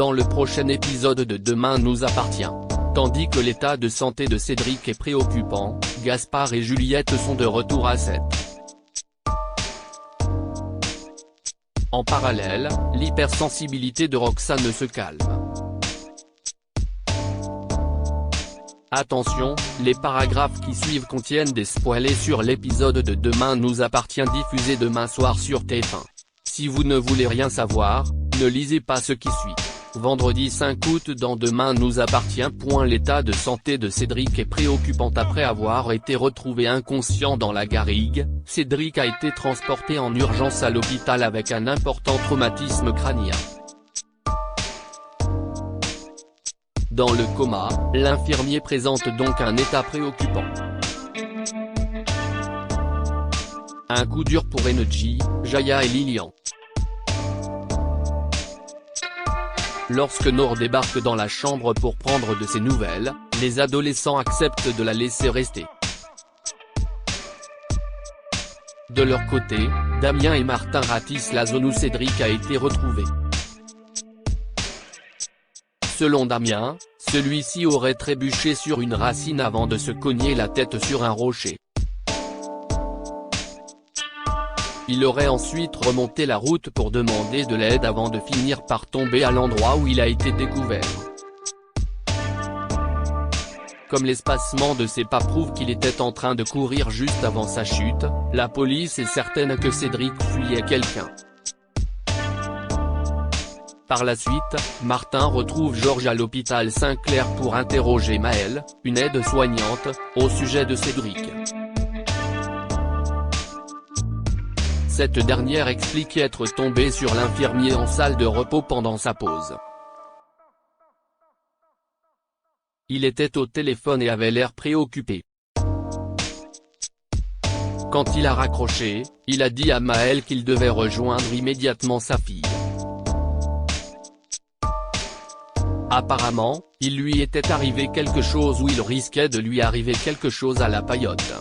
dans le prochain épisode de Demain nous appartient. Tandis que l'état de santé de Cédric est préoccupant, Gaspard et Juliette sont de retour à 7. En parallèle, l'hypersensibilité de Roxane se calme. Attention, les paragraphes qui suivent contiennent des spoilers sur l'épisode de Demain nous appartient diffusé demain soir sur TF1. Si vous ne voulez rien savoir, ne lisez pas ce qui suit. Vendredi 5 août dans Demain nous appartient. L'état de santé de Cédric est préoccupant après avoir été retrouvé inconscient dans la garrigue. Cédric a été transporté en urgence à l'hôpital avec un important traumatisme crânien. Dans le coma, l'infirmier présente donc un état préoccupant. Un coup dur pour Energy, Jaya et Lilian. Lorsque Nour débarque dans la chambre pour prendre de ses nouvelles, les adolescents acceptent de la laisser rester. De leur côté, Damien et Martin ratissent la zone où Cédric a été retrouvé. Selon Damien, celui-ci aurait trébuché sur une racine avant de se cogner la tête sur un rocher. Il aurait ensuite remonté la route pour demander de l'aide avant de finir par tomber à l'endroit où il a été découvert. Comme l'espacement de ses pas prouve qu'il était en train de courir juste avant sa chute, la police est certaine que Cédric fuyait quelqu'un. Par la suite, Martin retrouve Georges à l'hôpital Saint-Clair pour interroger Maëlle, une aide-soignante, au sujet de Cédric. Cette dernière explique être tombée sur l'infirmier en salle de repos pendant sa pause. Il était au téléphone et avait l'air préoccupé. Quand il a raccroché, il a dit à Maëlle qu'il devait rejoindre immédiatement sa fille. Apparemment, il lui était arrivé quelque chose ou il risquait de lui arriver quelque chose à la paillote.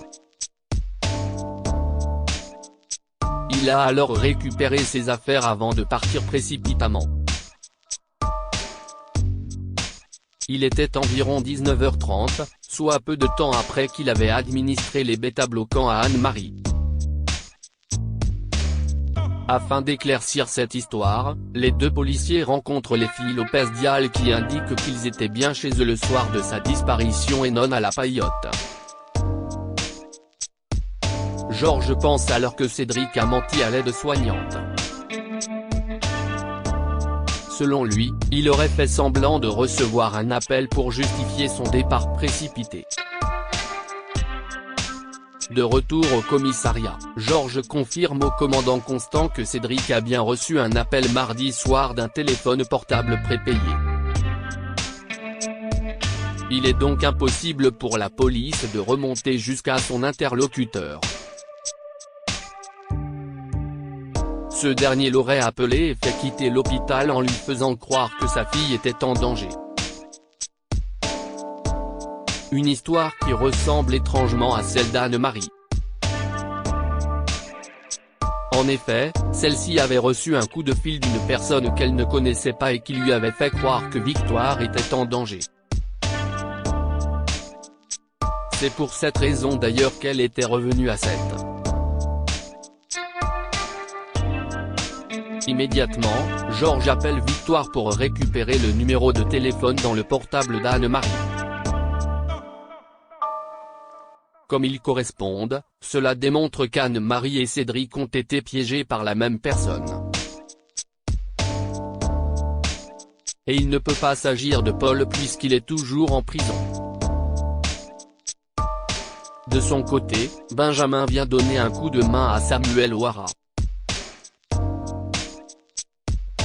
Il a alors récupéré ses affaires avant de partir précipitamment. Il était environ 19h30, soit peu de temps après qu'il avait administré les bêta-bloquants à Anne-Marie. Afin d'éclaircir cette histoire, les deux policiers rencontrent les filles Lopez-Dial qui indiquent qu'ils étaient bien chez eux le soir de sa disparition et non à la paillote. Georges pense alors que Cédric a menti à l'aide-soignante. Selon lui, il aurait fait semblant de recevoir un appel pour justifier son départ précipité. De retour au commissariat, Georges confirme au commandant Constant que Cédric a bien reçu un appel mardi soir d'un téléphone portable prépayé. Il est donc impossible pour la police de remonter jusqu'à son interlocuteur. Ce dernier l'aurait appelé et fait quitter l'hôpital en lui faisant croire que sa fille était en danger. Une histoire qui ressemble étrangement à celle d'Anne-Marie. En effet, celle-ci avait reçu un coup de fil d'une personne qu'elle ne connaissait pas et qui lui avait fait croire que Victoire était en danger. C'est pour cette raison d'ailleurs qu'elle était revenue à 7. Immédiatement, Georges appelle Victoire pour récupérer le numéro de téléphone dans le portable d'Anne-Marie. Comme ils correspondent, cela démontre qu'Anne-Marie et Cédric ont été piégés par la même personne. Et il ne peut pas s'agir de Paul puisqu'il est toujours en prison. De son côté, Benjamin vient donner un coup de main à Samuel Ouara.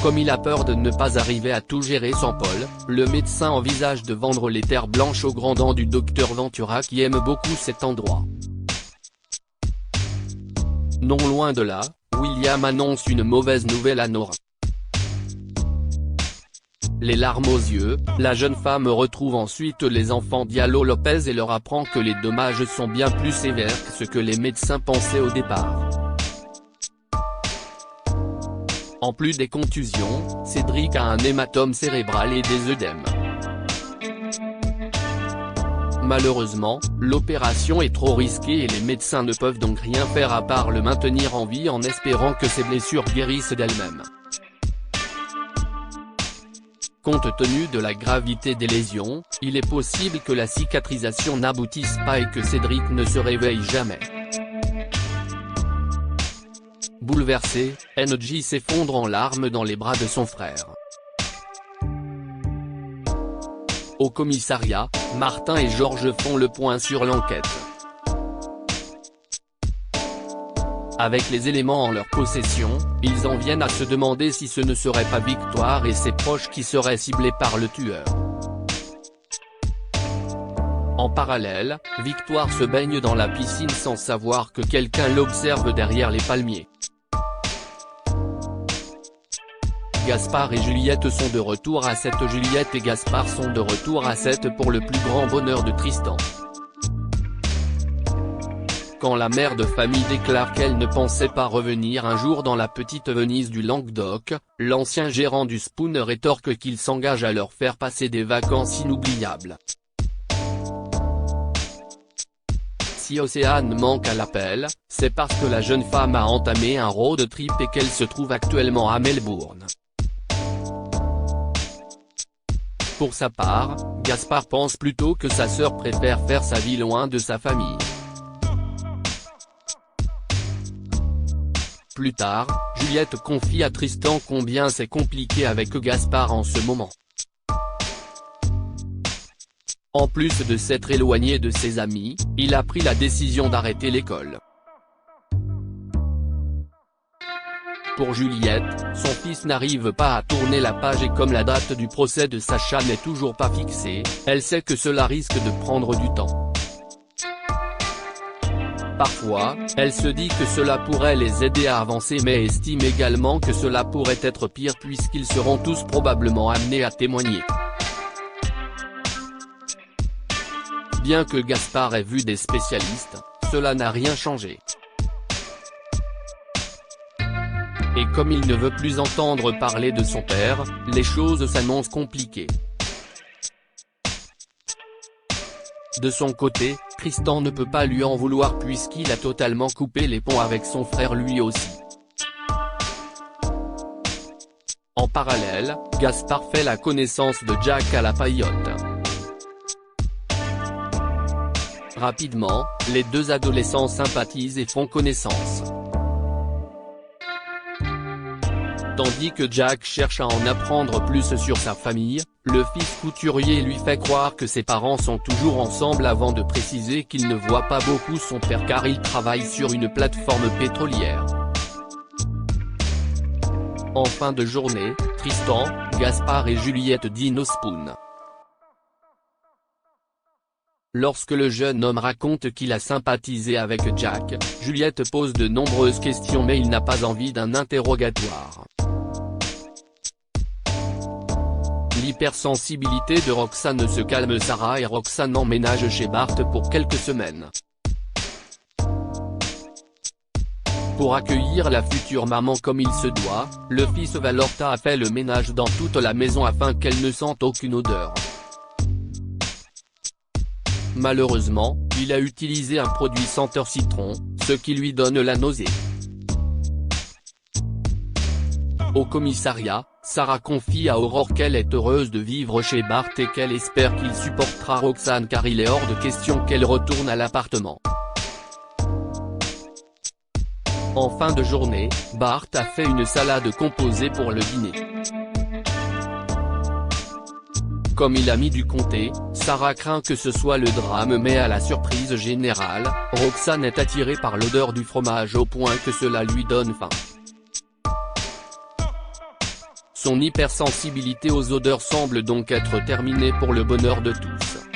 Comme il a peur de ne pas arriver à tout gérer sans Paul, le médecin envisage de vendre les terres blanches aux grands dents du docteur Ventura qui aime beaucoup cet endroit. Non loin de là, William annonce une mauvaise nouvelle à Nora. Les larmes aux yeux, la jeune femme retrouve ensuite les enfants Diallo Lopez et leur apprend que les dommages sont bien plus sévères que ce que les médecins pensaient au départ. En plus des contusions, Cédric a un hématome cérébral et des œdèmes. Malheureusement, l'opération est trop risquée et les médecins ne peuvent donc rien faire à part le maintenir en vie en espérant que ses blessures guérissent d'elles-mêmes. Compte tenu de la gravité des lésions, il est possible que la cicatrisation n'aboutisse pas et que Cédric ne se réveille jamais. Bouleversé, NJ s'effondre en larmes dans les bras de son frère. Au commissariat, Martin et Georges font le point sur l'enquête. Avec les éléments en leur possession, ils en viennent à se demander si ce ne serait pas Victoire et ses proches qui seraient ciblés par le tueur. En parallèle, Victoire se baigne dans la piscine sans savoir que quelqu'un l'observe derrière les palmiers. Gaspard et Juliette sont de retour à 7. Juliette et Gaspard sont de retour à 7 pour le plus grand bonheur de Tristan. Quand la mère de famille déclare qu'elle ne pensait pas revenir un jour dans la petite Venise du Languedoc, l'ancien gérant du Spoon rétorque qu'il s'engage à leur faire passer des vacances inoubliables. Si Océane manque à l'appel, c'est parce que la jeune femme a entamé un road trip et qu'elle se trouve actuellement à Melbourne. Pour sa part, Gaspard pense plutôt que sa sœur préfère faire sa vie loin de sa famille. Plus tard, Juliette confie à Tristan combien c'est compliqué avec Gaspard en ce moment. En plus de s'être éloigné de ses amis, il a pris la décision d'arrêter l'école. Pour Juliette, son fils n'arrive pas à tourner la page et comme la date du procès de Sacha n'est toujours pas fixée, elle sait que cela risque de prendre du temps. Parfois, elle se dit que cela pourrait les aider à avancer mais estime également que cela pourrait être pire puisqu'ils seront tous probablement amenés à témoigner. Bien que Gaspard ait vu des spécialistes, cela n'a rien changé. Et comme il ne veut plus entendre parler de son père, les choses s'annoncent compliquées. De son côté, Tristan ne peut pas lui en vouloir puisqu'il a totalement coupé les ponts avec son frère lui aussi. En parallèle, Gaspard fait la connaissance de Jack à la paillote. Rapidement, les deux adolescents sympathisent et font connaissance. Tandis que Jack cherche à en apprendre plus sur sa famille, le fils couturier lui fait croire que ses parents sont toujours ensemble avant de préciser qu'il ne voit pas beaucoup son père car il travaille sur une plateforme pétrolière. En fin de journée, Tristan, Gaspard et Juliette dînent au Spoon. Lorsque le jeune homme raconte qu'il a sympathisé avec Jack, Juliette pose de nombreuses questions mais il n'a pas envie d'un interrogatoire. L'hypersensibilité de Roxane se calme. Sarah et Roxane emménagent chez Bart pour quelques semaines. Pour accueillir la future maman comme il se doit, le fils Valorta a fait le ménage dans toute la maison afin qu'elle ne sente aucune odeur. Malheureusement, il a utilisé un produit senteur citron, ce qui lui donne la nausée. Au commissariat, Sarah confie à Aurore qu'elle est heureuse de vivre chez Bart et qu'elle espère qu'il supportera Roxane car il est hors de question qu'elle retourne à l'appartement. En fin de journée, Bart a fait une salade composée pour le dîner. Comme il a mis du comté, Sarah craint que ce soit le drame mais à la surprise générale, Roxane est attirée par l'odeur du fromage au point que cela lui donne faim. Son hypersensibilité aux odeurs semble donc être terminée pour le bonheur de tous.